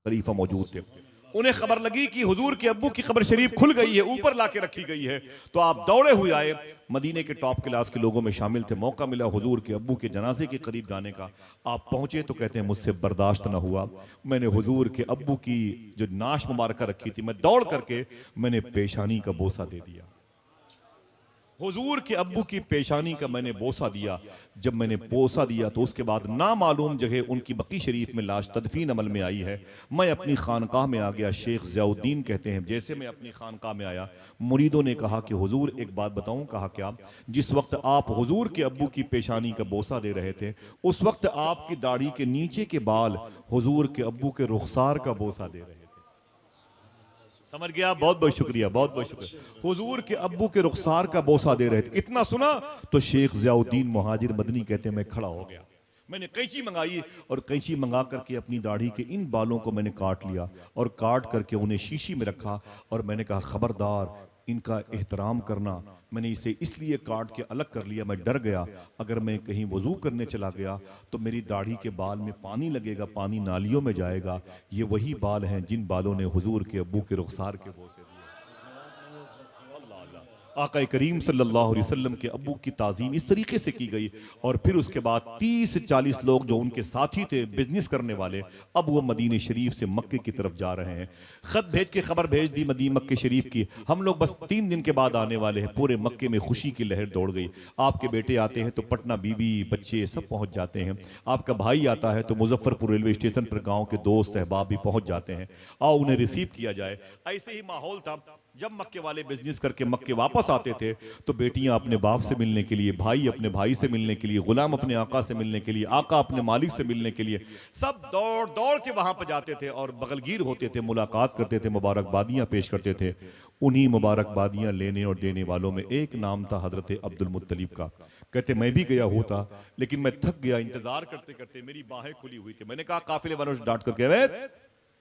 खलीफा मौजूद थे। उन्हें खबर लगी कि हुजूर के अब्बू की कब्र शरीफ खुल गई है, ऊपर लाके रखी गई है। तो आप दौड़े हुए आए, मदीने के टॉप क्लास के लोगों में शामिल थे। मौका मिला हुजूर के अब्बू के जनाजे के करीब जाने का। आप पहुंचे तो कहते हैं मुझसे बर्दाश्त न हुआ, मैंने हुजूर के अब्बू की जो नाश मुबारक रखी थी, मैं दौड़ करके मैंने पेशानी का बोसा दे दिया। हुजूर के अब्बू की पेशानी का मैंने बोसा दिया। जब मैंने बोसा दिया तो उसके बाद नामालूम जगह उनकी बकी शरीफ में लाश तदफीन अमल में आई है। मैं अपनी खानकाह में आ गया। शेख ज़ियाउद्दीन कहते हैं जैसे मैं अपनी खानकाह में आया, मुरीदों ने कहा कि हुजूर एक बात बताऊं। कहा क्या? जिस वक्त आप हुजूर के अब्बू की पेशानी का बोसा दे रहे थे, उस वक्त आपकी दाढ़ी के नीचे के बाल हुजूर के अब्बू के रुखसार का बोसा दे रहे थे। समझ गया? बहुत बहुत शुक्रिया, बहुत बहुत शुक्रिया। हुजूर के अब्बू के रुखसार का बोसा दे रहे थे। इतना सुना तो शेख ज़ियाउद्दीन मुहाजिर मदनी कहते हैं मैं खड़ा हो गया। मैंने कैंची मंगाई और कैंची मंगा करके अपनी दाढ़ी के इन बालों को मैंने काट लिया और काट करके उन्हें शीशी में रखा और मैंने कहा खबरदार इनका एहतराम करना। मैंने इसे इसलिए काट के अलग कर लिया, मैं डर गया अगर मैं कहीं वजू करने चला गया तो मेरी दाढ़ी के बाल में पानी लगेगा, पानी नालियों में जाएगा। ये वही बाल हैं जिन बालों ने हुजूर के अब्बू के रुखसार के बोसे दिए। आका करीम सल्लल्लाहु अलैहि वसल्लम के अब्बू की ताज़ीम इस तरीके से की गई। और फिर उसके बाद 30-40 लोग जो उनके साथी थे, बिजनेस करने वाले, अब वो मदीने शरीफ से मक्के की तरफ जा रहे हैं। खत भेज के खबर भेज दी मदीने मक्के शरीफ की, हम लोग बस 3 दिन के बाद आने वाले हैं। पूरे मक्के में खुशी की लहर दौड़ गई। आपके बेटे आते हैं तो पटना बीवी बच्चे सब पहुंच जाते हैं। आपका भाई आता है तो मुजफ्फरपुर रेलवे स्टेशन पर गाँव के दोस्त अहबाब भी पहुंच जाते हैं। आओ उन्हें रिसीव किया जाए। ऐसे ही माहौल था। जब मक्के वाले बिजनेस करके मक्के वापस आते थे तो बेटियां अपने बाप से मिलने के लिए, भाई अपने भाई से मिलने के लिए, गुलाम अपने आका से मिलने के लिए, आका अपने मालिक से मिलने के लिए, सब दौड़ दौड़ के वहां पर जाते थे और बगलगीर होते थे, मुलाकात करते थे, मुबारकबादियां पेश करते थे। उन्हीं मुबारकबादियां लेने और देने वालों में एक नाम था हजरत अब्दुल मुत्तलिब का। कहते मैं भी गया होता लेकिन मैं थक गया, इंतजार करते करते मेरी बाहें खुली हुई थी। मैंने कहा काफिले वालों से डांट करके,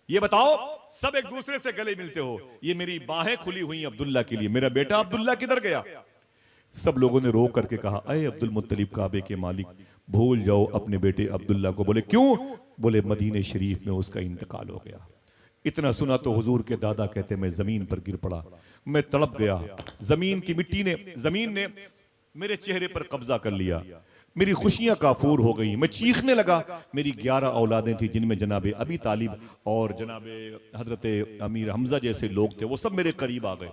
ये बताओ सब एक दूसरे से गले मिलते हो, ये मेरी बाहें खुली हुई अब्दुल्ला के लिए, मेरा बेटा अब्दुल्ला किधर गया? सब लोगों ने रो करके कहा अरे अब्दुल मुत्तलिब काबे के मालिक, भूल जाओ अपने बेटे अब्दुल्ला को। बोले क्यों? बोले मदीने शरीफ में उसका इंतकाल हो गया। इतना सुना तो हुजूर के दादा कहते मैं जमीन पर गिर पड़ा, मैं तड़प गया। जमीन ने मेरे चेहरे पर कब्जा कर लिया, मेरी खुशियां काफूर हो गई, मैं चीखने लगा। मेरी 11 औलादें थी जिनमें जनाबे अबी तालिब और जनाबे हजरत अमीर हमजा जैसे लोग थे, वो सब मेरे करीब आ गए।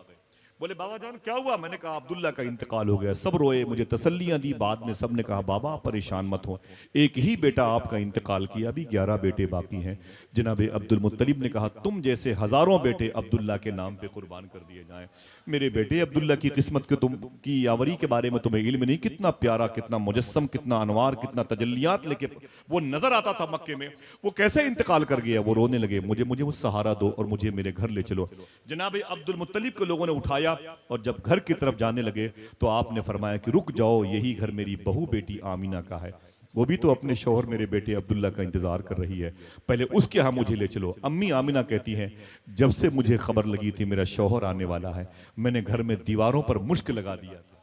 बोले बाबा जान क्या हुआ? मैंने कहा अब्दुल्ला का इंतकाल हो गया। सब रोए, मुझे तसल्लियां दी। बाद में सब ने कहा बाबा आप परेशान मत हो, एक ही बेटा आपका इंतकाल किया, अभी 11 बेटे बाकी हैं। जनाब अब्दुल मुत्तलिब ने कहा तुम जैसे हजारों बेटे अब्दुल्ला के नाम पे कुर्बान कर दिए जाएं। मेरे बेटे अब्दुल्ला की किस्मत के की यावरी के बारे में तुम्हें इल्म नहीं, कितना प्यारा, कितना मुजस्सम, कितना अनवार, कितना तजल्लियात लेके वो नजर आता था मक्के में, वो कैसे इंतकाल कर गया। वो रोने लगे, मुझे वो सहारा दो और मुझे मेरे घर ले चलो। जनाब अब्दुल मुत्तलिब को लोगों ने उठाया और जब घर की तरफ जाने लगे तो आपने फरमाया कि रुक जाओ, यही घर मेरी बहू बेटी आमीना का है, वो भी तो अपने शौहर मेरे बेटे अब्दुल्ला का इंतजार कर रही है, पहले उसके यहाँ मुझे ले चलो। अम्मी आमीना कहती हैं जब से मुझे खबर लगी थी मेरा शौहर आने वाला है, मैंने घर में दीवारों पर मुश्क लगा दिया था,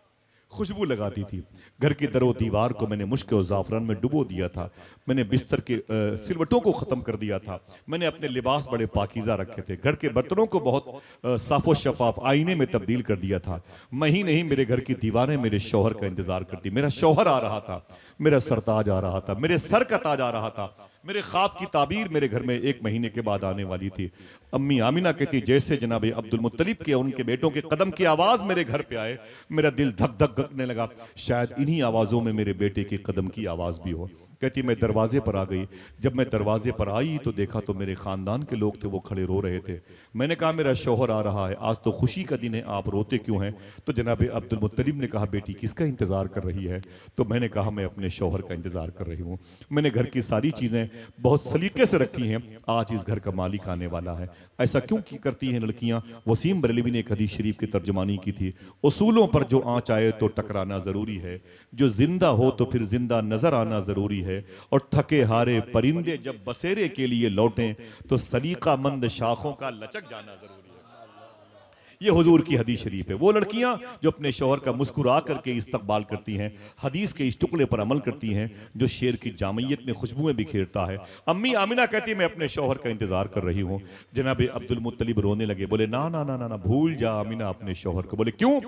खुशबू लगाती थी। घर की दरो दीवार को मैंने मुश्क और ज़ाफ़रान में डुबो दिया था। मैंने बिस्तर के सिलवटों को ख़त्म कर दिया था। मैंने अपने लिबास बड़े पाकीज़ा रखे थे। घर के बर्तनों को बहुत साफ़ो शफाफ आईने में तब्दील कर दिया था। मैं ही नहीं, मेरे घर की दीवारें मेरे शौहर का इंतज़ार करती। मेरा शौहर आ रहा था, मेरा सरताज आ रहा था, मेरे सर का ताज आ रहा था। मेरे ख्वाब की ताबीर मेरे घर में 1 महीने के बाद आने वाली थी। अम्मी आमिना कहती जैसे जनाब अब्दुल मुत्तलिब के उनके बेटों के कदम की आवाज मेरे घर पे आए, मेरा दिल धक धक धकने लगा, शायद इन्हीं आवाजों में मेरे बेटे के कदम की आवाज भी हो। कहती मैं दरवाजे पर आ गई। जब मैं दरवाजे पर आई तो देखा तो मेरे खानदान के लोग थे, वो खड़े रो रहे थे। मैंने कहा मेरा शौहर आ रहा है, आज तो खुशी का दिन है, आप रोते क्यों हैं? तो जनाब अब्दुल मुत्तलिब ने कहा बेटी किसका इंतजार कर रही है? तो मैंने कहा मैं अपने शौहर का इंतजार कर रही हूँ। मैंने घर की सारी चीजें बहुत सलीके से रखी हैं, आज इस घर का मालिक आने वाला है। ऐसा क्यों करती हैं लड़कियां? वसीम बरेलवी ने एक हदीस शरीफ की तर्जुमानी की थी, उसूलों पर जो आँच आए तो टकराना जरूरी है, जो जिंदा हो तो फिर जिंदा नजर आना जरूरी है, और थके हारे परिंदे जब बसेरे के लिए लौटें तो सलीका मंद शाखों का लचक जाना जरूरी है। ये हुजूर की हदीस शरीफ है। वो लड़कियां जो अपने शौहर का मुस्कुरा करके इस्तकबाल करती हैं, हदीस के इस टुकड़े पर अमल करती हैं जो शेर की जामियत में खुशबुएं बिखेरता है। अम्मी आमिना कहती है मैं अपने शौहर का इंतजार कर रही हूँ। जनाब अब्दुल मुत्तलिब रोने लगे, बोले ना ना ना ना ना, भूल जा आमिना अपने शौहर को। बोले क्यों?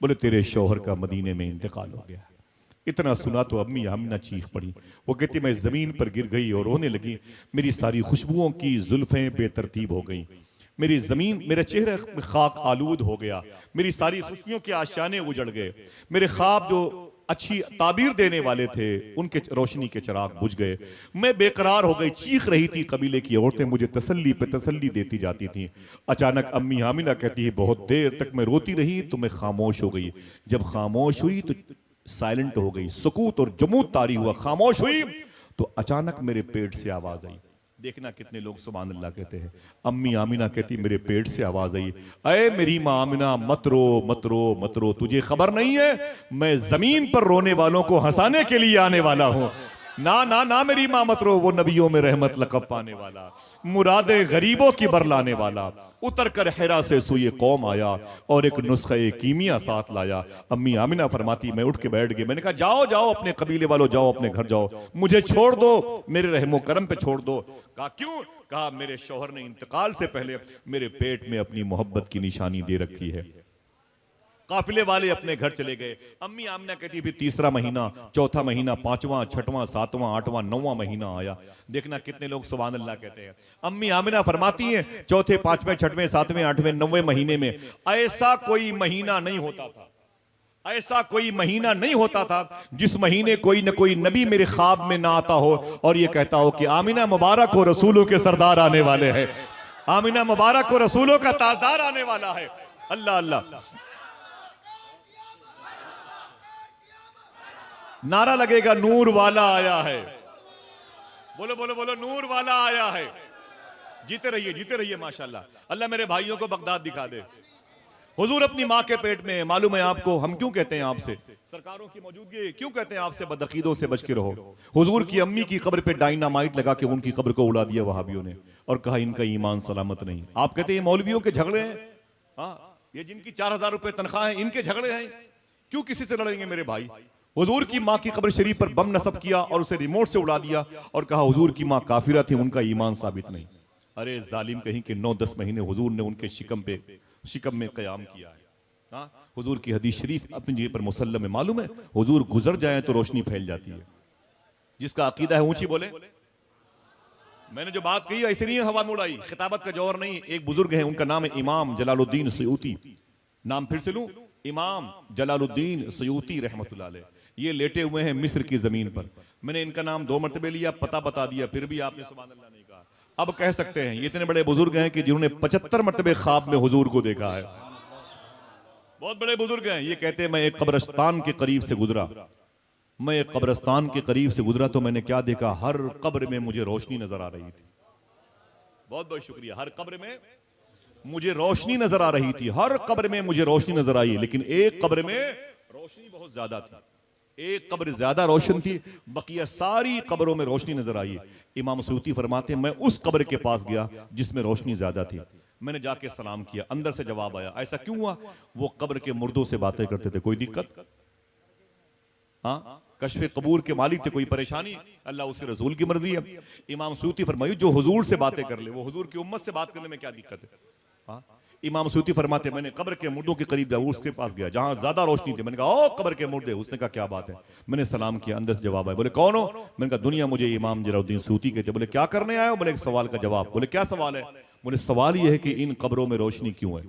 बोले तेरे शौहर का मदीने में इंतकाल हो गया। इतना सुना तो अम्मी आमिना चीख पड़ी। वो कहती मैं जमीन पर गिर गई और रोने लगी। मेरी सारी खुशबुओं की जुल्फें बेतरतीब हो गई, मेरी जमीन, मेरा चेहरा खाक आलूद हो गया, मेरी सारी खुशियों के आशाने उजड़ गए, मेरे ख्वाब जो अच्छी ताबीर देने वाले थे उनके रोशनी के चिराग बुझ गए। मैं बेकरार हो गई, चीख रही थी। कबीले की औरतें मुझे तसल्ली पे तसल्ली देती जाती थी। अचानक अम्मी आमिना कहती है बहुत देर तक मैं रोती रही तो मैं खामोश हो गई। जब खामोश हुई तो साइलेंट हो गई, सुकूत और जमूत तारी हुआ। खामोश हुई तो अचानक मेरे पेट से आवाज आई। देखना कितने लोग सुभान अल्लाह कहते हैं। अम्मी आमिना कहती मेरे पेट से आवाज आई, अरे मेरी माँ आमिना मत रो मत रो मत रो, तुझे खबर नहीं है मैं जमीन पर रोने वालों को हंसाने के लिए आने वाला हूँ। ना ना ना मेरी माँ मत रो, वो नबियों में रहमत लक़ब पाने वाला, मुरादे गरीबों की बरलाने वाला, उतर कर हिरा से सुए कौम आया और एक नुस्खे कीमिया साथ लाया। अम्मी आमिना फरमाती मैं उठ के बैठ गई। मैंने कहा जाओ जाओ अपने कबीले वालों, जाओ अपने घर जाओ, मुझे छोड़ दो, मेरे रहमो करम पे छोड़ दो। कहा क्यों? कहा मेरे शौहर ने इंतकाल से पहले मेरे पेट में अपनी मोहब्बत की निशानी दे रखी है। काफिले वाले अपने घर चले गए। अम्मी आमिना कहती फिर तीसरा महीना, चौथा महीना, पांचवां, छठवां, सातवां, आठवां, नौवां महीना आया। देखना कितने लोग सुभान अल्लाह कहते हैं। अम्मी आमिना फरमाती हैं चौथे, पांचवें, छठवें, सातवें, आठवें, नौवें महीने में ऐसा कोई महीना नहीं होता था, ऐसा कोई महीना नहीं होता था जिस महीने कोई न कोई नबी मेरे ख्वाब में ना आता हो और ये कहता हो कि आमिना मुबारक हो, रसूलों के सरदार आने वाले हैं, आमिना मुबारक हो, रसूलों का ताजदार आने वाला है। अल्लाह अल्लाह नारा लगेगा, नूर वाला आया है। बोलो बोलो बोलो, नूर वाला आया है। जीते रहिए माशाल्लाह। अल्लाह मेरे भाइयों को बगदाद दिखा दे। हुजूर अपनी माँ के पेट में। मालूम है आपको हम क्यों कहते हैं आपसे, सरकारों की मौजूदगी क्यों कहते हैं आपसे बदअकीदों से बच के रहो। हुजूर की अम्मी की कब्र पे डायनामाइट लगा के उनकी कब्र को उड़ा दिया वहाबियों ने और कहा इनका ईमान सलामत नहीं। आप कहते हैं मौलवियों के झगड़े हैं, हाँ ये जिनकी 4000 रुपए तनख्वाह है इनके झगड़े हैं। क्यों किसी से लड़ेंगे मेरे भाई? हुजूर की माँ की कब्र शरीफ पर बम नस्ब किया और उसे रिमोट से उड़ा दिया और कहा हुजूर की माँ काफिरा थी, उनका ईमान साबित नहीं। अरे जालिम कहीं के 9-10 महीने हुजूर ने उनके शिकम में कयाम किया है। हाँ हुजूर की हदीस शरीफ अपनी जगह पर मुसल्लम है। मालूम है हुजूर गुजर जाए तो रोशनी फैल जाती है। जिसका अकीदा है ऊंची बोले। मैंने जो बात कही ऐसे नहीं हवा में उड़ाई, खिताबत का जोर नहीं। एक बुजुर्ग है उनका नाम है इमाम जलालुद्दीन सयूती। नाम फिर से लूं, इमाम जलालुद्दीन सयूती रहमतुल्लाह अलैह। ये लेटे हुए हैं मिस्र की जमीन पर। मैंने इनका नाम 2 मरतबे लिया, पता बता दिया, फिर भी आपने सुभान अल्लाह नहीं कहा। अब कह सकते हैं ये इतने बड़े बुजुर्ग हैं कि जिन्होंने 75 मरतबे ख्वाब में हुजूर को देखा है। बहुत बड़े बुजुर्ग हैं। ये कहते हैं मैं एक कब्रिस्तान के करीब से गुजरा, मैं एक कब्रिस्तान के करीब से गुजरा तो मैंने क्या देखा, हर कब्र में मुझे रोशनी नजर आ रही थी। बहुत बहुत शुक्रिया। हर कब्र में मुझे रोशनी नजर आ रही थी, हर कब्र में मुझे रोशनी नजर आई, लेकिन एक कब्र में रोशनी बहुत ज्यादा थी। एक कब्र ज्यादा रोशन थी, बकिया सारी कब्रों में रोशनी नजर आई। इमाम सयूती फरमाते हैं मैं उस कब्र के पास गया जिसमें रोशनी ज्यादा थी। मैंने जाके सलाम किया, अंदर से जवाब आया ऐसा क्यों हुआ? वो कब्र के मुर्दों से बातें करते थे। कोई दिक्कत? हाँ कश्फ कबूर के मालिक थे, कोई परेशानी? अल्लाह उसके रसूल की मर्जी है। इमाम सयूती फरमाई जो हुजूर से बातें कर ले, वो हुजूर की उम्मत से बात करने में क्या दिक्कत है? हाँ इमाम सयूती फरमाते मैंने कब्र के मुर्दों के करीब जाऊँ, उसके पास गया जहां ज्यादा रोशनी थी। मैंने कहा ओ कब्र के मुर्दे। उसने कहा क्या बात है? मैंने सलाम किया, अंदर से जवाब आया। बोले कौन हो? मैंने कहा दुनिया मुझे इमाम जलालुद्दीन सयूती कहते। बोले क्या करने आए हो? बोले एक सवाल का जवाब। बोले क्या सवाल है? बोले सवाल यह है कि इन कब्रों में रोशनी क्यों है?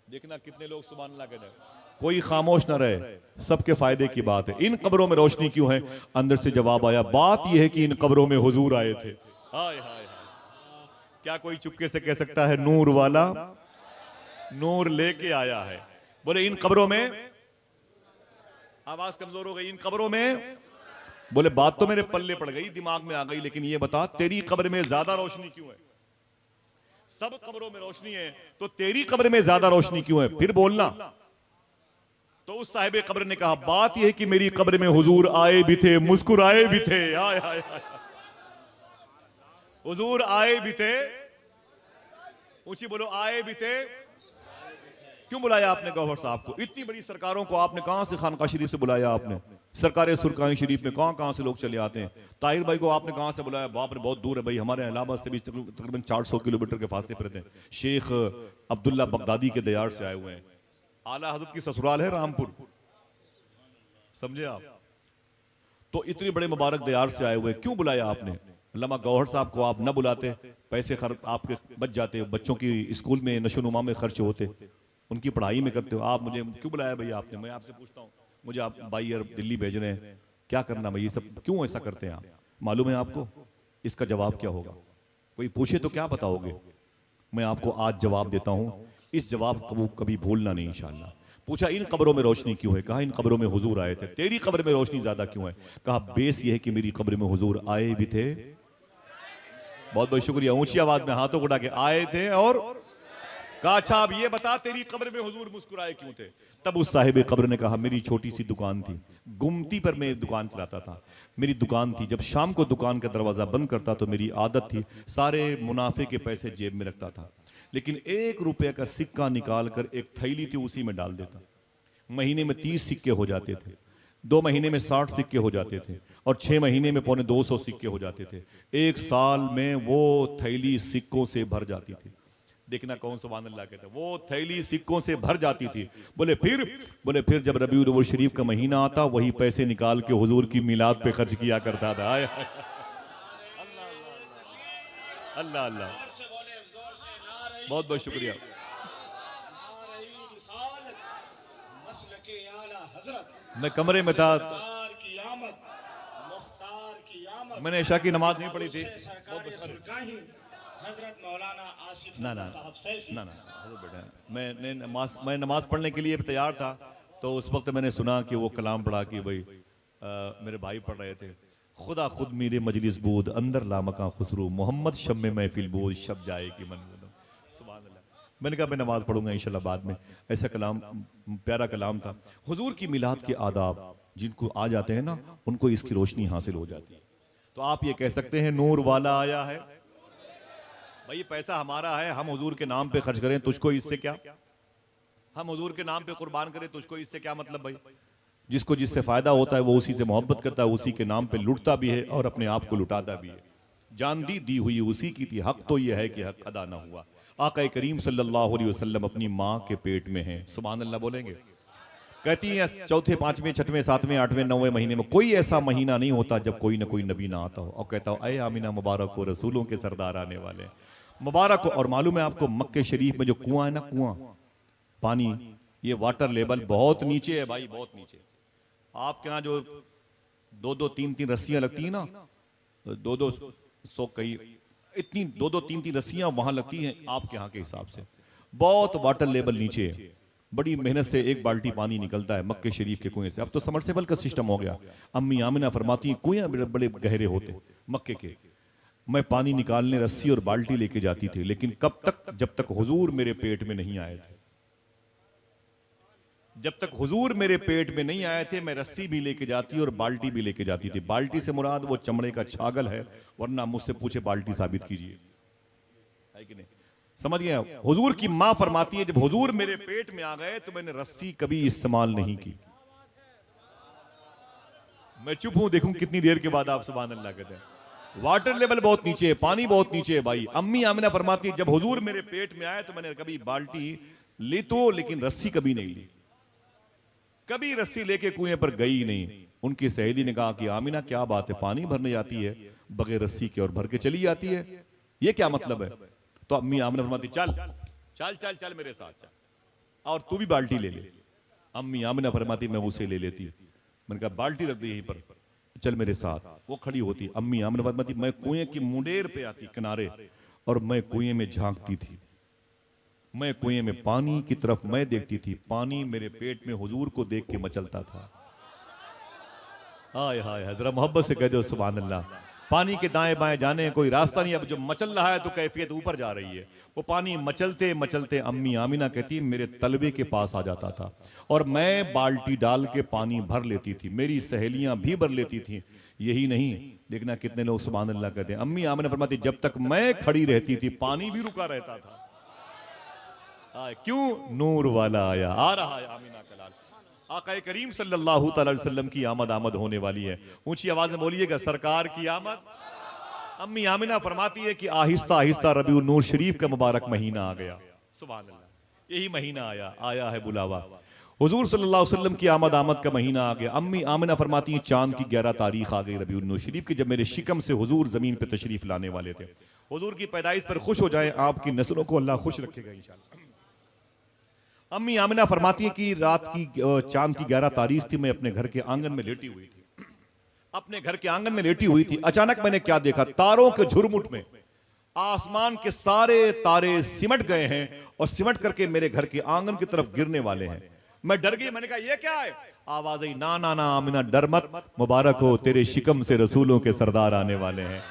देखना कितने लोग सुभान अल्लाह कहते हैं। कोई खामोश ना रहे, सबके फायदे की बात है। इन कब्रों में रोशनी क्यों है? अंदर से जवाब आया बात यह है कि इन कब्रों में हुजूर आए थे। हाय हाय, क्या कोई चुपके से कह सकता है नूर वाला नूर लेके आया है? बोले इन कब्रों में, आवाज कमजोर हो गई, इन कब्रों में। बोले बात तो मेरे पल्ले पड़ गई, दिमाग में आ गई, लेकिन ये बता तेरी कब्र में ज्यादा रोशनी क्यों है? सब कब्रों में रोशनी है तो तेरी कब्र में ज्यादा रोशनी क्यों है? फिर बोलना। तो उस साहिब कब्र ने कहा बात यह है कि मेरी कब्र में हुजूर आए भी थे, मुस्कुराए भी थे। हाय हाय हाय, हुजूर आए भी थे, ऊंची बोलो, आए भी थे, क्यों बुलाया आपने गौहर साहब को? इतनी बड़ी सरकारों को आपने कहां से खानका शरीफ से बुलाया? आपने सरकार सुरकाई शरीफ में कहां कहां से लोग चले आते हैं। ताहिर भाई को आपने कहां से बुलाया? बाप रे, बहुत दूर है भाई, हमारे इलाहाबाद से भी तकरीबन 400 किलोमीटर के फासले पर रहते हैं। शेख अब्दुल्ला बगदादी के दयार से आए हुए हैं। आला हजरत की ससुराल है रामपुर, समझे आप? तो इतने बड़े मुबारक दयार से आए हुए, क्यों बुलाया आपने? अल्लामा गौहर साहब को आप न बुलाते, पैसे आपके बच जाते, बच्चों की स्कूल में नशोनुमा में खर्च होते, उनकी पढ़ाई में करते हो। आप मुझे क्यों बुलाया भैया आपने? मैं आपसे पूछता हूँ, मुझे आप भाई यार दिल्ली भेज रहे हैं, क्या करना भाई? ये सब क्यों ऐसा करते हैं आप? मालूम है आपको इसका जवाब क्या होगा? कोई पूछे तो क्या बताओगे? मैं आपको आज जवाब देता हूँ, इस जवाब को कभी भूलना नहीं इंशाअल्लाह। पूछा इन कब्रों में रोशनी क्यों है? कहा इन कब्रों में हुजूर आए थे। तेरी कब्र में रोशनी ज्यादा क्यों है? कहा बेस ये है कि मेरी कब्र में हुजूर आए भी थे। बहुत बहुत शुक्रिया, ऊंची आवाज में हाथों को उठा के आए थे। और कहा अच्छा अब ये बता तेरी कब्र में हुजूर मुस्कुराए क्यों थे? तब उस साहिब कब्र ने कहा मेरी छोटी सी दुकान थी, गुमती पर मैं दुकान चलाता था। मेरी दुकान थी, जब शाम को दुकान का दरवाजा बंद करता तो मेरी आदत थी सारे मुनाफे के पैसे जेब में रखता था, लेकिन 1 रुपये का सिक्का निकाल कर एक थैली थी उसी में डाल देता। महीने में 30 सिक्के हो जाते थे, 2 महीने में 60 सिक्के हो जाते थे, और 6 महीने में 250 सिक्के हो जाते थे। 1 साल में वो थैली सिक्कों से भर जाती थी। देखना कौन सुभान अल्लाह कहता है, वो थैली सिक्कों से भर जाती थी। बोले फिर जब रबीउल अव्वल शरीफ का महीना आता, वही पैसे निकाल के हुजूर की मिलाद पे खर्च किया करता था। अल्लाह अल्लाह, बहुत बहुत शुक्रिया। मैं कमरे में था, मैंने इशा की नमाज नहीं पढ़ी थी। ना ना ना ना बेटा, मैं नमाज पढ़ने के लिए तैयार था, तो उस वक्त मैंने सुना कि वो कलाम पढ़ा कि भाई मेरे भाई पढ़ रहे थे, खुदा खुद मेरे मजलिस बूद अंदर लामका खुसरू मोहम्मद शम्मे महफिल बूद शब जाए कि मन। सुभान अल्लाह। मैंने कहा मैं नमाज पढ़ूंगा इंशाल्लाह बाद में। ऐसा कलाम, प्यारा कलाम था। हुजूर की मिलाद के आदाब जिनको आ जाते हैं ना, उनको इसकी रोशनी हासिल हो जाती है। तो आप ये कह सकते हैं नूर वाला आया है। भाई पैसा हमारा है, हम हुजूर के नाम पे खर्च करें, तुझको इससे क्या? हम हुजूर के नाम पे कुर्बान करें, तुझको इससे क्या मतलब? भाई जिसको जिससे फायदा होता है वो उसी से मोहब्बत करता है, उसी के नाम पे लुटता भी है और अपने आप को लुटाता भी है। जान दी हुई उसी की थी, हक तो यह है कि हक अदा ना हुआ। आका करीम सल्लल्लाहु अलैहि वसल्लम अपनी माँ के पेट में हैं। सुभान अल्लाह बोलेंगे? कहती हैं 4, 5, 6, 7, 8, 9 महीने में कोई ऐसा महीना नहीं होता जब कोई ना कोई नबी ना आता हो। और कहता हो अय आमिना मुबारक हो, रसूलों के सरदार आने वाले मुबारक हो। और मालूम है आपको मक्के शरीफ में जो कुआं है ना, कुआं पानी, ये वाटर लेवल बहुत नीचे है भाई, बहुत नीचे। आपके यहाँ जो 2-2, 3-3 रस्सियां लगती है ना, 2-2 सौ कई इतनी 2-2, 3-3 रस्सियां वहां लगती हैं आपके यहाँ के हिसाब से। बहुत वाटर लेवल नीचे है, बड़ी मेहनत से 1 बाल्टी पानी निकलता है मक्के शरीफ के कुएं से। अब तो समरसेबल का सिस्टम हो गया। अम्मी आमिना फरमाती हैं कुएं बड़े गहरे होते मक्के के। मैं पानी निकालने रस्सी और बाल्टी लेके जाती थी, लेकिन कब तक? जब तक हुजूर मेरे पेट में नहीं आए थे। जब तक हुजूर मेरे पेट में नहीं आए थे, मैं रस्सी भी लेके जाती और बाल्टी भी लेके जाती थी। बाल्टी से मुराद वो चमड़े का छागल है, वरना मुझसे पूछे बाल्टी साबित कीजिए, है कि नहीं? समझ गए? हुजूर की मां फरमाती है जब हुजूर मेरे पेट में आ गए तो मैंने रस्सी कभी इस्तेमाल नहीं की। मैं चुप हूं, देखूं कितनी देर के बाद आप सुभान अल्लाह कहते हैं। वाटर लेवल बहुत नीचे है, पानी बहुत नीचे है भाई। अम्मी आमिना फरमाती है जब हुजूर मेरे पेट में आए तो मैंने कभी बाल्टी ली तो, लेकिन रस्सी कभी नहीं ली, कभी रस्सी लेके कुएं पर गई नहीं। उनकी सहेली ने कहा कि आमिना क्या बात है, पानी भरने जाती है बगैर रस्सी के और भर के चली जाती है, ये क्या मतलब है? तो अम्मी आमिना फरमाती चल चल चल चल मेरे साथ चल, और तू भी बाल्टी ले ले। अम्मी आमिना फरमाती मैं उसे ले लेती। मैंने कहा बाल्टी रख दी यहीं पर, चल मेरे साथ। वो खड़ी होती, अम्मी आमिना फरमाती मैं कुएं की मुंडेर पे आती किनारे, और मैं कुएं में झांकती थी। मैं कुएं में पानी की तरफ मैं देखती थी, पानी मेरे पेट में हुजूर को देख के मचलता था। हाय हाय, जरा मोहब्बत से कह दो सुभान अल्लाह। पानी के दाएं बाएं जाने कोई रास्ता नहीं, अब जो मचल रहा है तो कैफियत ऊपर जा रही है। वो पानी मचलते मचलते अम्मी आमिना कहती मेरे तलवे के पास आ जाता था, और मैं बाल्टी डाल के पानी भर लेती थी, मेरी सहेलियां भी भर लेती थी। यही नहीं, देखना कितने लोग सुभान अल्लाह कहते हैं। अम्मी आमिना फरमाती जब तक मैं खड़ी रहती थी पानी भी रुका रहता था। क्यों? नूर वाला आया, आ रहा है आमीना का लाल। आका करीम सल्लल्लाहु अलैहि वसल्लम की आमद होने वाली है। ऊंची आवाज में बोलिएगा, सरकार की आमद। अम्मी आमिना फरमाती है कि आहिस्ता आहिस्ता रबीउन नूर शरीफ का मुबारक महीना आ गया। सुभान अल्लाह, यही महीना आया है बुलावा। हुजूर सल्लल्लाहु अलैहि वसल्लम की आमद का महीना आ गया। अम्मी आमिना फरमाती हैं चांद की 11 तारीख आ गई रबीउन नूर शरीफ की, जब मेरे शिकम से हुजूर जमीन पे तशरीफ लाने वाले थे। हुजूर की पैदाइश पर खुश हो जाए, आपकी नस्लों को अल्लाह खुश रखेगा इंशाअल्लाह। अम्मी आमिना फरमाती हैं कि रात की चांद की 11 तारीख थी, मैं अपने घर के आंगन में लेटी हुई थी। अपने घर के आंगन में लेटी हुई थी, अचानक मैंने क्या देखा, तारों के झुरमुट में आसमान के सारे तारे सिमट गए हैं और सिमट करके मेरे घर के आंगन की तरफ गिरने वाले हैं। मैं डर गई, मैंने कहा ये क्या है? आवाज आई, ना ना ना आमिना डर मत, मुबारक हो तेरे शिकम से रसूलों के सरदार आने वाले हैं।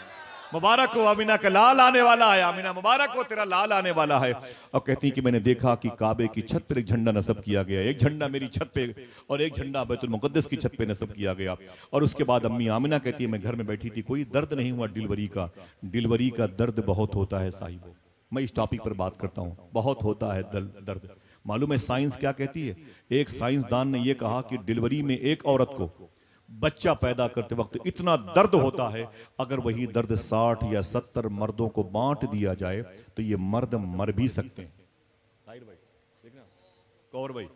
मुबारक हो आमिना का लाल आने वाला है, आमिना मुबारक हो तेरा लाल आने वाला है। और कहती हैं कि मैंने देखा कि काबे की छत पर एक झंडा नस्ब किया गया, एक झंडा मेरी छत पे और एक झंडा बैतुल मुक़द्दस की छत पे नस्ब किया गया। और उसके बाद अम्मी आमिना कहती है मैं घर में बैठी थी, कोई दर्द नहीं हुआ डिलीवरी का दर्द बहुत होता है साहिबो। मैं इस टॉपिक पर बात करता हूँ, बहुत होता है दर्द। मालूम है साइंस क्या कहती है? एक साइंसदान ने यह कहा कि डिलीवरी में एक औरत को बच्चा पैदा करते वक्त इतना दर्द होता है, अगर वही दर्द 60 या 70 मर्दों को बांट दिया जाए तो ये मर्द मर भी सकते हैं। कौर भाई,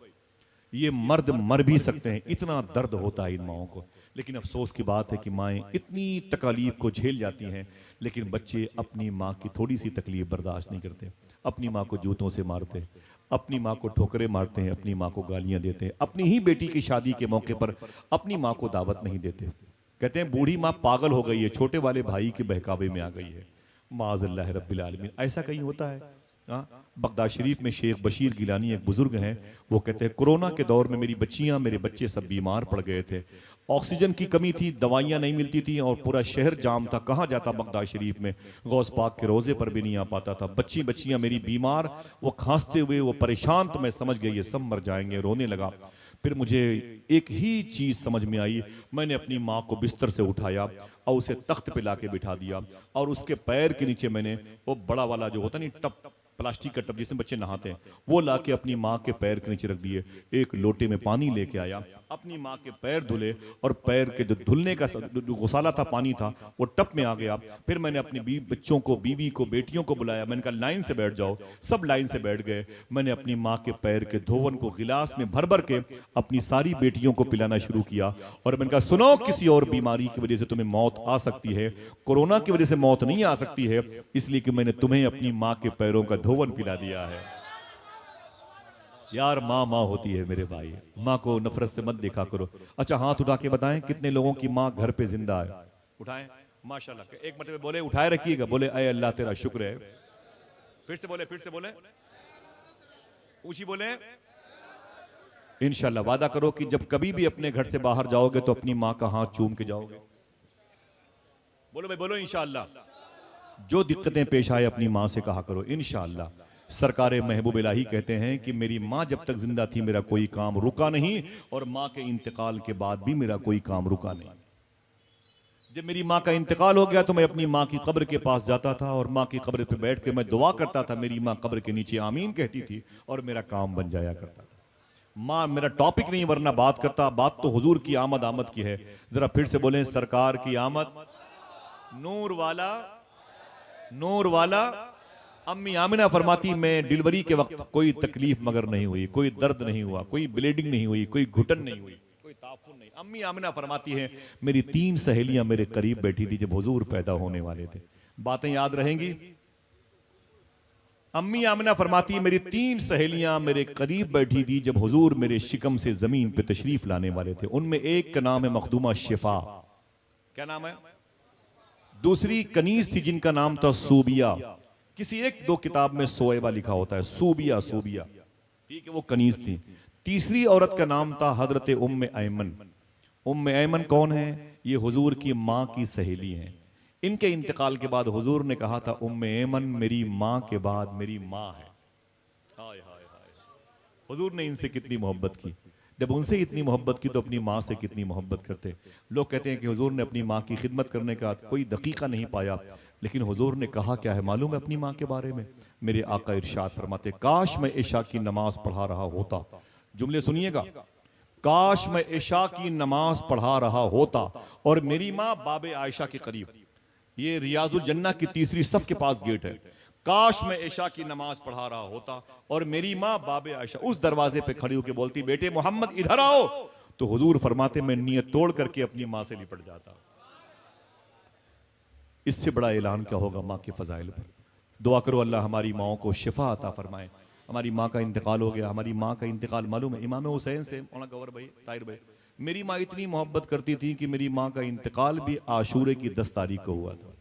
ये मर्द मर भी सकते हैं, इतना दर्द होता है इन माओं को। लेकिन अफसोस की बात है कि माएँ इतनी तकलीफ को झेल जाती हैं, लेकिन बच्चे अपनी माँ की थोड़ी सी तकलीफ बर्दाश्त नहीं करते। अपनी माँ को जूतों से मारते, अपनी माँ को ठोकरे मारते हैं, अपनी माँ को गालियां देते हैं, अपनी ही बेटी की शादी के मौके पर अपनी माँ को दावत नहीं देते। कहते हैं बूढ़ी माँ पागल हो गई है, छोटे वाले भाई के बहकावे में आ गई है। माज़अल्लाह रब्बिल आलमीन, ऐसा कहीं होता है? बगदाद शरीफ में शेख बशीर गिलानी एक बुजुर्ग हैं, वो कहते हैं कोरोना के दौर में मेरी बच्चियां मेरे बच्चे सब बीमार पड़ गए थे, ऑक्सीजन की कमी थी, दवाइयां नहीं मिलती थी और पूरा शहर जाम था। कहाँ जाता बगदाद शरीफ में, गौस पाक के रोजे पर भी नहीं आ पाता था। बच्चियां मेरी बीमार, वो खांसते हुए, वो परेशान, तो मैं समझ गई ये सब मर जाएंगे, रोने लगा। फिर मुझे एक ही चीज समझ में आई, मैंने अपनी माँ को बिस्तर से उठाया और उसे तख्त पे लाके बिठा दिया और उसके पैर के नीचे मैंने वो बड़ा वाला जो होता नहीं टब, प्लास्टिक का टब जिसमें बच्चे नहाते हैं, वो लाके अपनी माँ के पैर के नीचे रख दिए। एक लोटे में पानी लेके आया, अपनी माँ के पैर धुले और पैर के जो धुलने का जो गुसाला था, पानी था, वो टब में आ गया। फिर मैंने अपने बच्चों को, बीवी को, बेटियों को बुलाया, मैंने कहा लाइन से बैठ जाओ। सब लाइन से बैठ गए। मैंने अपनी माँ के पैर के धोवन को गिलास में भर भर के अपनी सारी बेटियों को पिलाना शुरू किया और मैंने कहा सुनो, किसी और बीमारी की वजह से तुम्हें मौत आ सकती है, कोरोना की वजह से मौत नहीं आ सकती है, इसलिए कि मैंने तुम्हें अपनी माँ के पैरों का धोवन पिला दिया है। यार माँ माँ होती है मेरे भाई, माँ को नफरत से मत देखा करो। अच्छा हाथ उठा के बताएं कितने लोगों की माँ घर पे जिंदा है? उठाएं माशाल्लाह। एक मिनट में बोले, उठाए रखिएगा, बोले अय अल्लाह तेरा शुक्र है। फिर से बोले, ऊंची बोले। इंशाल्लाह वादा करो कि जब कभी भी अपने घर से बाहर जाओगे तो अपनी माँ का हाथ चूम के जाओगे। बोलो भाई बोलो इंशाल्लाह। जो दिक्कतें पेश आए अपनी माँ से कहा करो इंशाल्लाह। सरकारे महबूब इलाही कहते हैं कि मेरी माँ जब तक जिंदा थी मेरा कोई काम रुका नहीं और माँ के इंतकाल के बाद भी मेरा कोई काम रुका नहीं। जब मेरी माँ का इंतकाल हो गया तो मैं अपनी माँ की कब्र के पास जाता था और माँ की कब्र पे बैठ के मैं दुआ करता था। मेरी माँ कब्र के नीचे आमीन कहती थी और मेरा काम बन जाया करता था। माँ मेरा टॉपिक नहीं वरना बात करता, बात तो हुजूर की आमद की है। जरा फिर से बोलें, सरकार की आमद, नूर वाला। अम्मी आमिना फरमाती मैं डिलीवरी के वक्त कोई तकलीफ मगर नहीं हुई, कोई दर्द नहीं हुआ, कोई ब्लीडिंग नहीं हुई, कोई घुटन नहीं हुई, कोई ताफुन नहीं। अम्मी आमिना फरमाती है मेरी 3 सहेलियां मेरे करीब बैठी थी जब हुजूर पैदा होने वाले थे। बातें याद रहेंगी? अम्मी आमिना फरमाती है मेरी 3 सहेलियां मेरे करीब बैठी थी जब हुजूर मेरे शिकम से जमीन पे तशरीफ लाने वाले थे। उनमें एक का नाम है मखदूमा शिफा, क्या नाम है? दूसरी कनीज थी जिनका नाम था सूबिया। किसी 1-2 किताब में सोएबा लिखा होता है, सूबिया, ठीक है, वो कनीज थी। तीसरी औरत का नाम था हजरत उम्मे ऐमन। उम्मे ऐमन कौन है? ये हुजूर की माँ की सहेली हैं। इनके इंतकाल के बाद हुजूर ने कहा था उम्मे ऐमन मेरी माँ के बाद मेरी माँ है। हाय हाय हाय, हुजूर ने इनसे कितनी मोहब्बत की। जब उनसे इतनी मोहब्बत की तो अपनी माँ से कितनी मोहब्बत करते। लोग कहते हैं कि हुजूर ने अपनी माँ की खिदमत करने का कोई दकीका नहीं पाया, लेकिन हुजूर ने कहा क्या है मालूम है अपनी माँ के बारे में? मेरे आका इरशाद फरमाते, काश मैं इशा की नमाज पढ़ा रहा होता। जुमले सुनिएगा, काश मैं इशा की नमाज पढ़ा रहा होता और मेरी माँ बाबे आयशा के करीब, ये रियाजुल जन्ना की तीसरी सफ के पास गेट है, काश मैं इशा की नमाज पढ़ा रहा होता और मेरी माँ बाबे आयशा उस दरवाजे पे खड़ी होकर बोलती, बेटे मोहम्मद इधर आओ, तो हुजूर फरमाते मैं नियत तोड़ करके अपनी माँ से लिपट जाता। इससे बड़ा ऐलान क्या होगा माँ के फजाइल पर। दुआ करो अल्लाह हमारी माओं को शिफा अता फरमाए। हमारी माँ का इंतकाल हो गया, हमारी माँ का इंतकाल मालूम है इमाम हुसैन से, गवर भाई, ताहिर भाई, मेरी माँ इतनी मोहब्बत करती थी कि मेरी माँ का इंतकाल भी आशूरे की 10 तारीख को हुआ था।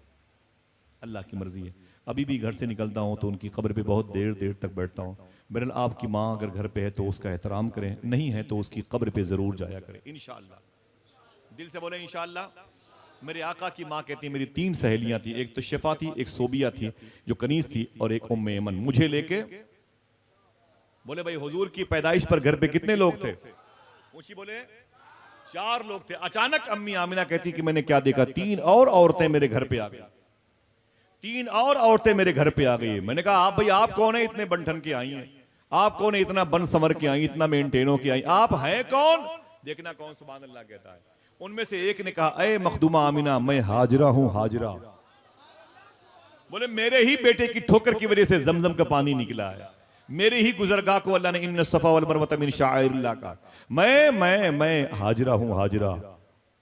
अल्लाह की मर्जी है। अभी भी घर से निकलता हूँ तो उनकी कब्र पे बहुत देर देर तक बैठता हूँ। बहरहाल आपकी माँ अगर घर पे है तो उसका एहतराम करें, नहीं है तो उसकी कब्र पे जरूर जाया करें इंशाअल्लाह। दिल से बोले इंशाअल्लाह। मेरे आका की माँ कहती है मेरी 3 सहेलियां थी, एक तो शिफा थी, एक सोबिया थी जो कनीज थी, और एक उम्मे यमन। मुझे लेके बोले भाई हुजूर की पैदाइश पर घर पे कितने लोग थे? ऊंची बोले 4 लोग थे। अचानक अम्मी आमिना कहती कि मैंने क्या देखा, 3 और औरतें मेरे घर पे आ गई, 3 और औरतें मेरे घर पे आ गई। मैंने कहा आप भाई आप कौन है, इतने बनठन के आई हैं, आप कौन है, इतना बन संवर के आई, इतना मेंटेनो के आई, आप हैं कौन? देखना कौन सुभान अल्लाह कहता है। उनमें से एक ने कहा, अरे मखदूमा आमिना मैं हाजरा हूं, हाजरा। बोले मेरे ही बेटे की ठोकर की वजह से जमजम का पानी निकला है, मेरे ही गुजरगाह को अल्लाह ने इन्न सफा वल मरवत मिन शाइरिल्लाह का, मैं हाजरा हूं, हाजरा।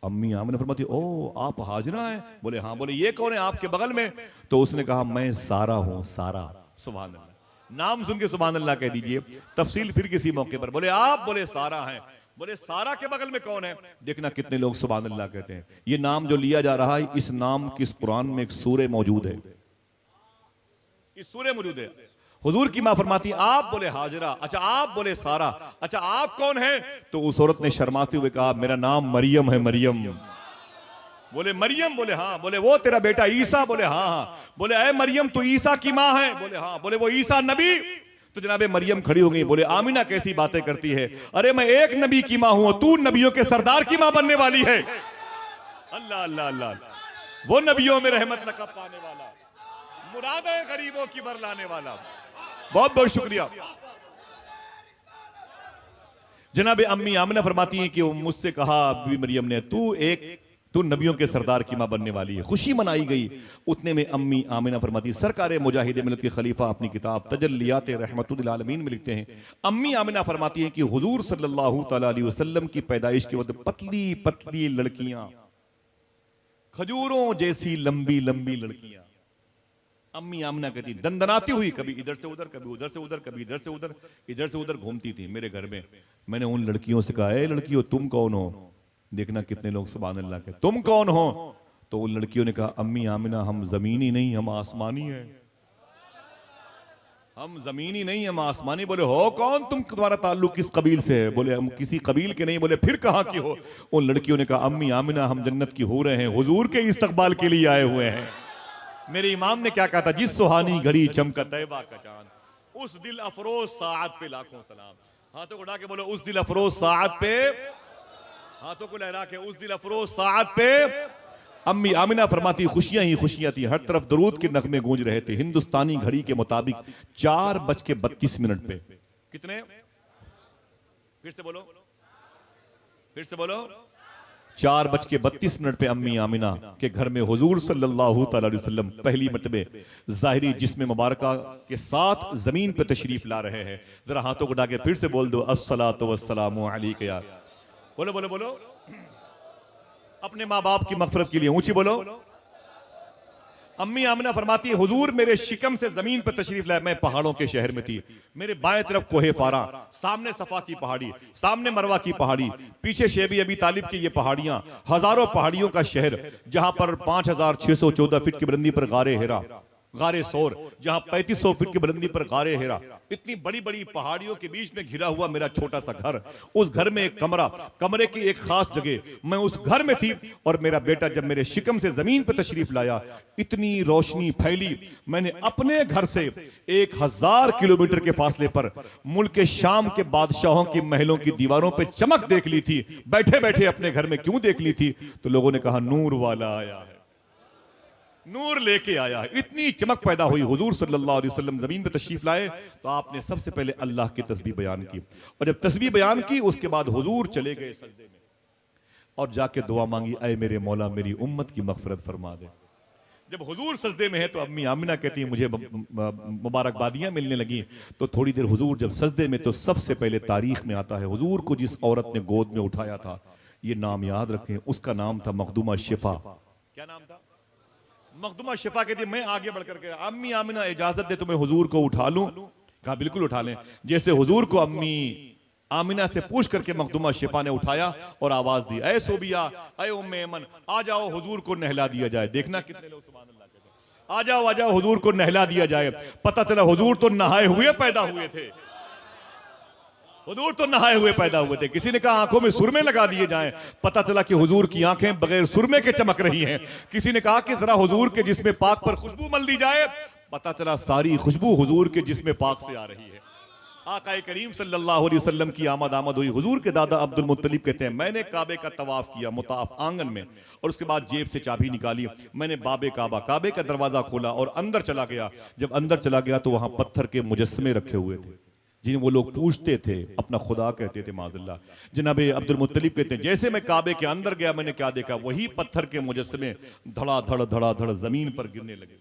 अम्मी आमिना फरमाती, ओ आप हाजरा हैं? बोले हाँ। बोले ये कौन है आपके बगल में? तो उसने कहा मैं सारा हूं, सारा। सुभान अल्लाह, नाम सुन के सुभान अल्लाह कह दीजिए, तफसील फिर किसी मौके पर। बोले आप? बोले सारा हैं। बोले सारा के बगल में कौन है? देखना कितने लोग सुभान अल्लाह कहते हैं। ये नाम जो लिया जा रहा है, इस नाम की इस कुरान में एक सूरे मौजूद है, इस सूरे मौजूद है। हुजूर की मां फरमाती आप? बोले हाजरा। अच्छा आप? बोले सारा। अच्छा आप कौन है? तो उस औरत ने शर्माते हुए कहा मेरा नाम मरियम है, मरियम। बोले मरियम? बोले हाँ। बोले वो तेरा बेटा ईसा? बोले हाँ हाँ। बोले अरे मरियम तू ईसा की मां है? बोले हाँ। बोले वो ईसा नबी? तो जनाबे मरियम खड़ी हो गई। बोले आमिना कैसी बातें करती है, अरे मैं एक नबी की मां हूं, तू नबियों के सरदार की मां बनने वाली है। अल्लाह अल्लाह अल्लाह, वो नबियों में रहमत लक़ब पाने वाला, मुरादें गरीबों की बरलाने वाला। बहुत बहुत शुक्रिया। जनाबे अम्मी आमिना फरमाती हैं कि मुझसे कहा बीबी मरियम ने, तू नबियों के सरदार की मां बनने वाली है। खुशी मनाई गई। उतने में अम्मी आमिना फरमाती, सरकार मुजाहिद मिल्लत के खलीफा अपनी किताब तजल्लियात रहमतुल आलमीन में लिखते हैं, अम्मी आमिना फरमाती हैं कि हुजूर सल्लल्लाहु तआला अलैहि वसल्लम की पैदाइश के वक्त पतली पतली लड़कियां, खजूरों जैसी लंबी लंबी लड़कियां, अम्मी आमिना कहती दंदनाती हुई कभी इधर से उधर, कभी उधर से उधर, कभी इधर से उधर, इधर से उधर घूमती थी मेरे घर में। मैंने उन लड़कियों से कहा, ए लड़कियों तुम कौन हो? देखना कितने लोग सुभान अल्लाह के, तुम कौन हो? तो उन लड़कियों ने कहा, अम्मी आमिना हम जमीनी नहीं, हम आसमानी हैं, हम जमीनी नहीं, हम आसमानी। बोले हो कौन तुम, तुम्हारा ताल्लुक किस कबील से है? बोले हम किसी कबील के नहीं। बोले फिर कहाँ की हो? उन लड़कियों ने कहा, अम्मी आमिना हम जन्नत की हो रहे हैं, हुजूर के इस्तकबाल के लिए आए हुए हैं। मेरे इमाम ने क्या कहा था, जिस सुहानी घड़ी चमका तैबा का चांद, उस दिल अफरोज साअत पे लाखों सलाम। हाथों को उठा के बोलो उस दिल अफरोज साअत पे, हाथों को लहरा के उस दिल अफरोज साअत पे। अम्मी आमिना फरमाती खुशियां ही खुशियां थी, हर तरफ दरूद के नगमे गूंज रहे थे। हिंदुस्तानी घड़ी के मुताबिक 4:32 पे, कितने? फिर से बोलो, फिर से बोलो, 4:32 पे अम्मी आमिना के घर में हुजूर सल्लल्लाहु तआला अलैहि वसल्लम पहली मर्तबे ज़ाहिरी जिस्म मुबारका के साथ जमीन पे तशरीफ ला रहे हैं। जरा हाथों को उठा के फिर से बोल दो, अस्सलातु वस्सलामु अलैका। बोलो बोलो बोलो, अपने माँ बाप की मग़फ़िरत के लिए ऊंची बोलो। अम्मी आमिना फरमाती है हुजूर मेरे शिकम से जमीन पर तशरीफ लाए, मैं पहाड़ों के शहर में थी। मेरे बाएं तरफ कोहे फारा, सामने सफा की पहाड़ी, सामने मरवा की पहाड़ी, पीछे शेबी अबी तालिब की ये पहाड़ियां, हजारों पहाड़ियों का शहर, जहां पर 5614 फीट की बुलंदी पर गारे हिरा, गारे सोर, जहां 3500 फीट की बुलंदी पर गारे हिरा, इतनी बड़ी बड़ी पहाड़ियों के बीच में घिरा हुआ मेरा छोटा सा घर। उस घर में एक कमरा, कमरे की एक खास जगह, मैं उस घर में थी। और मेरा बेटा जब मेरे शिकम से जमीन पर तशरीफ लाया, इतनी रोशनी फैली, मैंने अपने घर से 1000 किलोमीटर के फासले पर मुल्क शाम के बादशाहों की महलों की दीवारों पर चमक देख ली थी। बैठे बैठे अपने घर में क्यों देख ली थी? तो लोगों ने कहा नूर वाला आया है, नूर लेके आया। इतनी चमक पैदा हुई, हुजूर सल्लल्लाहु अलैहि वसल्लम जमीन पे तशरीफ लाए तो आपने सबसे पहले अल्लाह की तस्बीह बयान की, और जब तस्बीह बयान की उसके बाद हुजूर चले गए सजदे में और जाके दुआ मांगी, ऐ मेरे मौला मेरी उम्मत की मगफरत फरमा दे। जब हुजूर सजदे में है तो अम्मी आमिना कहती है मुझे मुबारकबादियां मिलने लगी। तो थोड़ी देर हुजूर जब सजदे में, तो सबसे पहले तारीख में आता है हुजूर को जिस औरत ने गोद में उठाया था, ये नाम याद रखें, उसका नाम था मखदूमा शिफा। क्या नाम था? मखदूमा शिफा। कहती है मैं आगे बढ़कर के, अम्मी आमिना इजाजत दे तुम्हें हुजूर को उठा लूं? कहा बिल्कुल उठा लें। जैसे हुजूर को अम्मी आमिना से पूछ करके मखदूमा शिफा ने उठाया और आवाज दी, ऐ सोबिया, ऐ उम्मे ऐमन, आ जाओ हुजूर को नहला दिया जाए। देखना कितने लोग सुभान अल्लाह कहते हैं, आ जाओ आ जाओ हुजूर को नहला दिया जाए। पता चला हुजूर तो नहाए हुए पैदा हुए थे, हुजूर तो नहाए हुए पैदा हुए थे। किसी ने कहा आंखों में सुरमे लगा दिए जाएं, पता चला कि हुजूर की आंखें बगैर सुरमे के चमक रही हैं। किसी ने कहा कि जरा हुजूर के जिस्म पाक पर खुशबू मल दी जाए, पता चला सारी खुशबू हुजूर के जिस्म पाक से आ रही है। आकाए करीम सल्लल्लाहु अलैहि वसल्लम की आमद हुई। हुजूर के दादा अब्दुल मुत्तलिब कहते हैं मैंने काबे का तवाफ किया, मुताफ आंगन में, और उसके बाद जेब से चाबी निकाली, मैंने बाबे काबा, काबे का दरवाजा खोला और अंदर चला गया। जब अंदर चला गया तो वहां पत्थर के मुजस्समे रखे हुए थे जिन्हें वो लोग पूछते थे, अपना खुदा कहते थे माज़अल्लाह। जनाबे अब्दुल मुत्तलिब कहते हैं जैसे मैं काबे के अंदर गया, मैंने क्या देखा, वही पत्थर के मुजस्समे धड़ाधड़ जमीन पर गिरने लगे,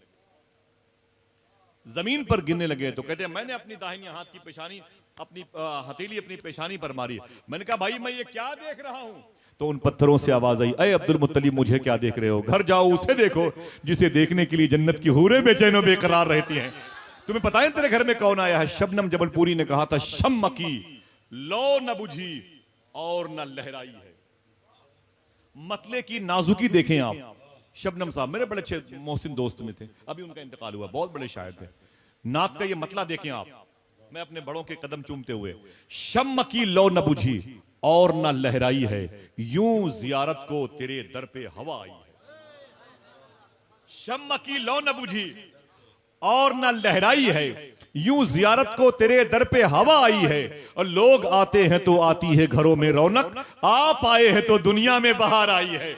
जमीन पर गिरने लगे। तो कहते हैं मैंने अपनी दाहिनी हाथ की पेशानी, अपनी हथेली अपनी पेशानी पर मारी। मैंने कहा भाई मैं ये क्या देख रहा हूं? तो उन पत्थरों से आवाज आई, अय अब्दुल मुत्तलिब मुझे क्या देख रहे हो? घर जाओ उसे देखो जिसे देखने के लिए जन्नत की हूरें बेचैन बेकरार रहती हैं। तुम्हें पता है तेरे घर में कौन आया है? शबनम जबलपुरी ने कहा था, शम्म की लो न बुझी और न लहराई है। मतले की नाजुकी देखें आप। शबनम साहब मेरे बड़े अच्छे मोहसिन दोस्त में थे, अभी उनका इंतकाल हुआ, बहुत बड़े शायर थे। नात का ये मतला देखें आप, मैं अपने बड़ों के कदम चूमते हुए, शम्म की लो न बुझी और न लहराई है, यूं जियारत को तेरे दर पे हवा आई है। शम्म की लो न बुझी और न लहराई है, यूं जियारत को तेरे दर पे हवा आई है, और लोग आते हैं तो आती है घरों में रौनक, आप आए हैं तो दुनिया में बहार आई है,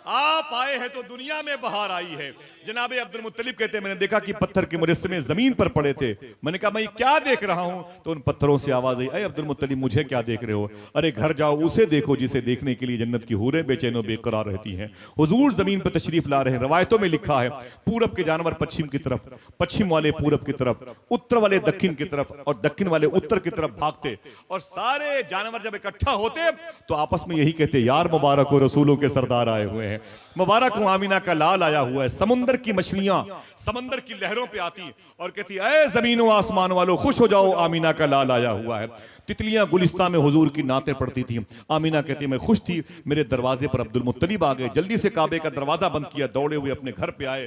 आप आए हैं तो दुनिया में बहार आई है। जनाबे अब्दुल मुत्तलिब कहते हैं मैंने देखा कि पत्थर के मुजस्समे जमीन पर पड़े थे। मैंने कहा मैं क्या देख रहा हूं? तो उन पत्थरों से आवाज आई, अरे अब्दुल मुत्तलिब मुझे क्या देख रहे हो? अरे घर जाओ उसे देखो जिसे देखने के लिए जन्नत की हूरें बेचैन बेकरार रहती हैं। हुजूर जमीन पर तशरीफ ला रहे हैं। रवायतों में लिखा है पूरब के जानवर पश्चिम की तरफ, पश्चिम वाले पूरब की तरफ, उत्तर वाले दक्षिण की तरफ और दक्षिण वाले उत्तर की तरफ भागते, और सारे जानवर जब इकट्ठा होते तो आपस में यही कहते, यार मुबारक हो रसूलों के सरदार आए हुए हैं, मुबारक हो आमीना का लाल आया हुआ है। समुद्र की मछलियां समंदर की लहरों पे आती और कहती ऐ जमीन व आसमान वालों खुश हो जाओ, आमीना का लाल आया हुआ है। तितलियां गुलिस्तान में हुजूर की नातें पढ़ती थी। आमीना कहती मैं खुश थी, मेरे दरवाजे पर अब्दुल मुत्तलिब आ गए, जल्दी से काबे का दरवाजा बंद किया, दौड़े हुए अपने घर पे आए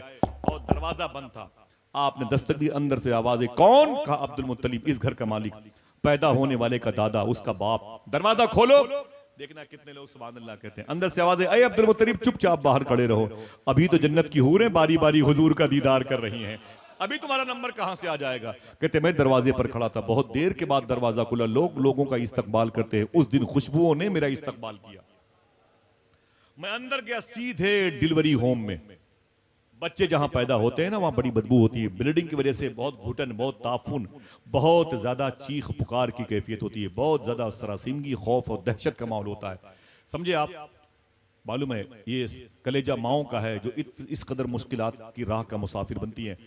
और दरवाजा बंद था। आपने दस्तक दी, अंदर से आवाज आई, कौन? कहा अब्दुल मुत्तलिब, इस घर का मालिक, पैदा होने वाले का दादा, उसका बाप। दरवाजा खोलो, देखना कितने लोग सुभान अल्लाह कहते हैं। अंदर से आवाज है, अरे अब्दुल मुत्तलिब चुपचाप बाहर खड़े रहो, अभी तो जन्नत की हूरें बारी बारी हुजूर का दीदार कर रही हैं, अभी तुम्हारा नंबर कहां से आ जाएगा? कहते मैं दरवाजे पर खड़ा था, बहुत देर के बाद दरवाजा खुला, लोग लोगों का इस्तकबाल करते हैं। उस दिन खुशबुओं ने मेरा इस्तकबाल किया। मैं अंदर गया, सीधे डिलीवरी होम में। बच्चे जहां पैदा होते हैं ना, वहां बड़ी बदबू होती है, ब्लीडिंग की वजह से बहुत घुटन, बहुत ताफुन, बहुत ज्यादा चीख पुकार की कैफियत होती है, बहुत ज्यादा सरासिमगी, खौफ और दहशत का माहौल होता है। समझे आप? मालूम है ये कलेजा माओं का है जो इस कदर मुश्किलात की राह का मुसाफिर बनती है।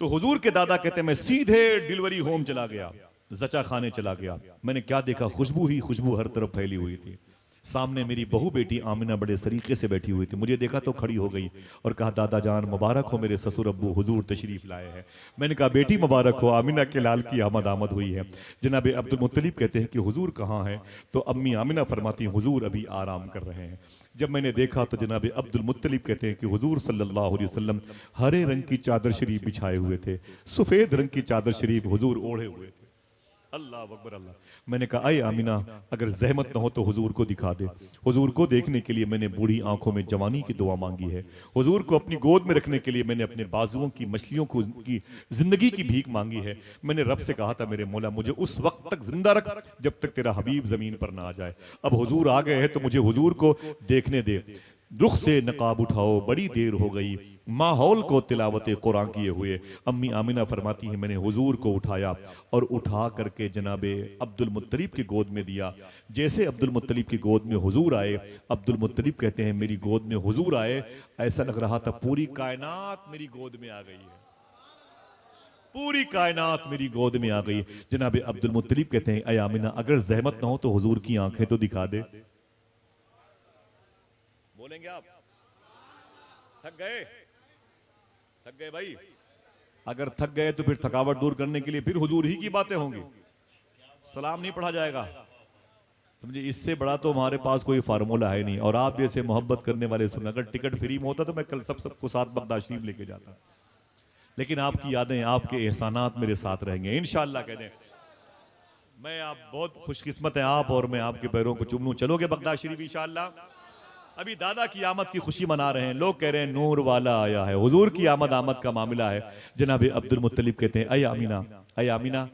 तो हुजूर के दादा कहते हैं मैं सीधे डिलीवरी होम चला गया, जचा खाने चला गया। मैंने क्या देखा? खुशबू ही खुशबू हर तरफ फैली हुई थी। सामने मेरी बहू बेटी आमिना बड़े सरीके से बैठी हुई थी, मुझे देखा तो खड़ी हो गई और कहा दादा जान मुबारक हो, मेरे ससुर अब्बू हुजूर तशरीफ लाए हैं। मैंने कहा बेटी मुबारक हो, आमिना के लाल की आमद हुई है। जनाब अब्दुल मुत्तलिब कहते हैं कि हुजूर कहाँ हैं? तो अम्मी आमिना फरमाती हैं हुजूर अभी आराम कर रहे हैं। जब मैंने देखा तो जनाब अब्दुल मुत्तलिब कहते हैं कि हुजूर सल्लल्लाहु अलैहि वसल्लम हरे रंग की चादर शरीफ बिछाए हुए थे, सफेद रंग की चादर शरीफ हुजूर ओढ़े हुए थे। अल्लाह अकबर अल्लाह। मैंने कहा अय आमिना अगर जहमत न हो तो हुजूर को दिखा दे। हुजूर को देखने के लिए मैंने बूढ़ी आंखों में जवानी की दुआ मांगी है। हुजूर को अपनी गोद में रखने के लिए मैंने अपने बाजुओं की मछलियों को की जिंदगी की भीख मांगी है। मैंने रब से कहा था मेरे मौला मुझे उस वक्त तक जिंदा रख जब तक तेरा हबीब जमीन पर ना आ जाए। अब हुजूर आ गए हैं तो मुझे हुजूर को देखने दे। रुख से नकाब उठाओ, बड़ी देर हो गई। माहौल को तिलावत कुरान किए हुए अम्मी आमिना फरमाती है मैंने हुजूर को उठाया और उठा करके जनाबे अब्दुल मुत्तलिब की गोद में दिया। जैसे अब्दुल मुत्तलिब की गोद में हुजूर आए, अब्दुल मुत्तलिब कहते हैं मेरी गोद में हुजूर आए, ऐसा लग रहा था पूरी कायनात मेरी गोद में आ गई है, पूरी कायनात मेरी गोद में आ गई। जनाबे अब्दुल मुत्तलिब कहते हैं, अय आमिना अगर जहमत ना हो तो हुजूर की आंखें तो दिखा दे। बोलेंगे आप? थक गए? थक गए भाई? अगर थक गए तो फिर थकावट दूर करने के लिए फिर हुजूर ही की बातें होंगी, सलाम नहीं पढ़ा जाएगा। समझे, इससे बड़ा तो हमारे पास कोई फार्मूला है नहीं। और आप जैसे मोहब्बत करने वाले सुन, अगर टिकट फ्री में होता तो मैं कल सबको साथ बगदाद शरीफ लेके जाता, लेकिन आपकी यादें, आपके एहसानात मेरे साथ रहेंगे इंशाअल्लाह। कह दें मैं आप बहुत खुशकिस्मत है आप, और मैं आपके पैरों को चूम लूं। चलोगे बगदाद शरीफ इंशाअल्लाह? अभी दादा की आमद की खुशी मना रहे हैं लोग, कह रहे हैं नूर वाला आया है, हुजूर की आमद का मामला है। जनाब अब्दुल मुत्तलिब कहते हैं अय आमिना, अय आमिना